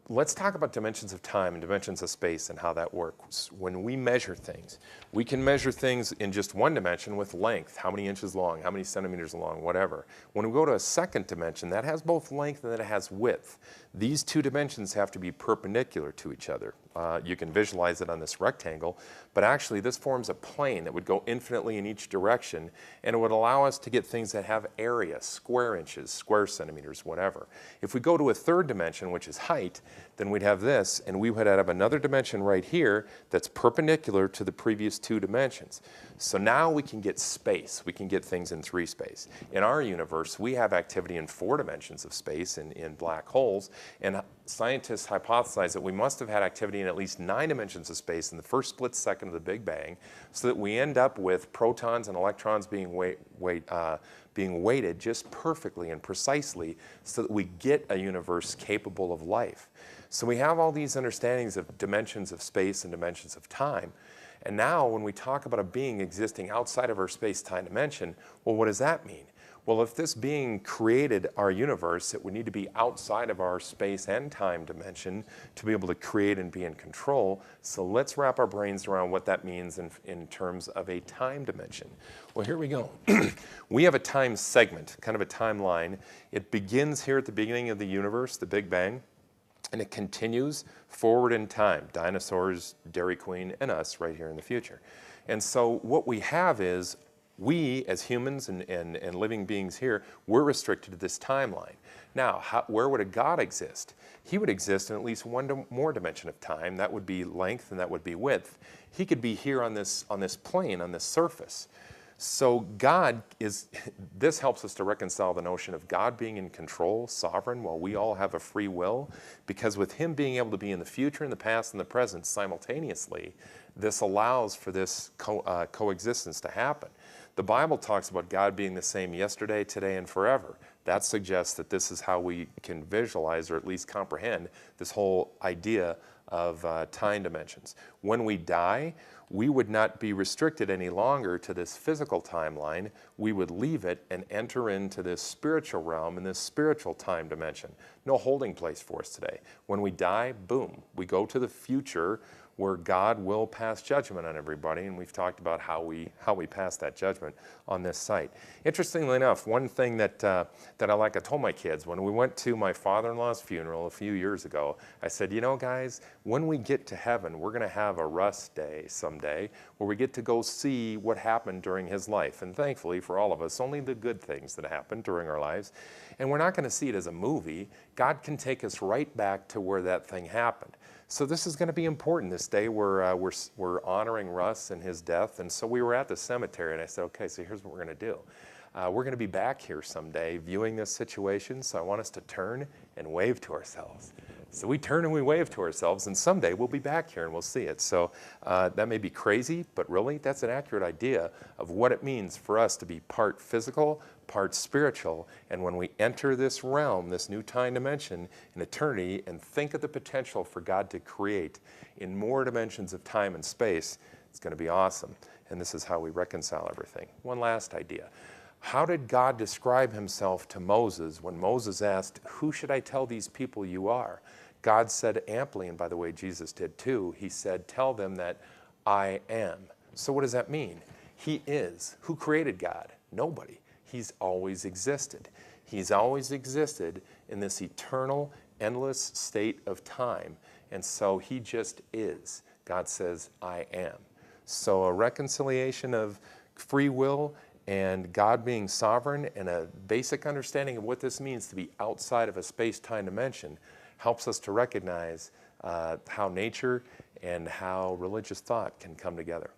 let's talk about dimensions of time and dimensions of space and how that works. When we measure things, we can measure things in just one dimension with length, how many inches long, how many centimeters long, whatever. When we go to a second dimension, that has both length and then it has width. These two dimensions have to be perpendicular to each other. You can visualize it on this rectangle, but actually this forms a plane that would go infinitely in each direction, and it would allow us to get things that have area, square inches, square centimeters, whatever. If we go to a third dimension, which is height, then we'd have this, and we would have another dimension right here that's perpendicular to the previous two dimensions. So now we can get space. We can get things in 3 space. In our universe, we have activity in 4 dimensions of space in black holes, and scientists hypothesize that we must have had activity in at least 9 dimensions of space in the first split second of the Big Bang, so that we end up with protons and electrons being weighted just perfectly and precisely so that we get a universe capable of life. So we have all these understandings of dimensions of space and dimensions of time. And now when we talk about a being existing outside of our space-time dimension, well, what does that mean? Well, if this being created our universe, it would need to be outside of our space and time dimension to be able to create and be in control. So let's wrap our brains around what that means in terms of a time dimension. Well, here we go. We have a time segment, kind of a timeline. It begins here at the beginning of the universe, the Big Bang, and it continues forward in time. Dinosaurs, Dairy Queen, and us right here in the future. And so what we have is we, as humans and living beings here, we're restricted to this timeline. Now, where would a God exist? He would exist in at least one more dimension of time. That would be length and that would be width. He could be here on this plane, on this surface. So God is, this helps us to reconcile the notion of God being in control, sovereign, while we all have a free will, because with Him being able to be in the future, in the past, and the present simultaneously, this allows for this coexistence to happen. The Bible talks about God being the same yesterday, today, and forever. That suggests that this is how we can visualize, or at least comprehend, this whole idea of time dimensions. When we die, we would not be restricted any longer to this physical timeline. We would leave it and enter into this spiritual realm and this spiritual time dimension. No holding place for us today. When we die, boom, we go to the future where God will pass judgment on everybody, and we've talked about how we pass that judgment on this site. Interestingly enough, one thing that I told my kids when we went to my father-in-law's funeral a few years ago, I said, you know, guys, when we get to heaven, we're going to have a rust day someday where we get to go see what happened during his life. And thankfully for all of us, only the good things that happened during our lives. And we're not going to see it as a movie. God can take us right back to where that thing happened. So this is going to be important. This day we're honoring Russ and his death. And so we were at the cemetery, and I said, okay, so here's what we're going to do. We're going to be back here someday viewing this situation, so I want us to turn and wave to ourselves. So we turn and we wave to ourselves, and someday we'll be back here and we'll see it. So that may be crazy, but really that's an accurate idea of what it means for us to be part physical, part spiritual. And when we enter this realm, this new time dimension in eternity, and think of the potential for God to create in more dimensions of time and space, it's going to be awesome. And this is how we reconcile everything. One last idea. How did God describe himself to Moses when Moses asked, who should I tell these people you are? God said amply, and by the way, Jesus did too, he said, tell them that I am. So what does that mean? He is. Who created God? Nobody. He's always existed. He's always existed in this eternal, endless state of time. And so he just is. God says, I am. So a reconciliation of free will and God being sovereign and a basic understanding of what this means to be outside of a space-time dimension helps us to recognize how nature and how religious thought can come together.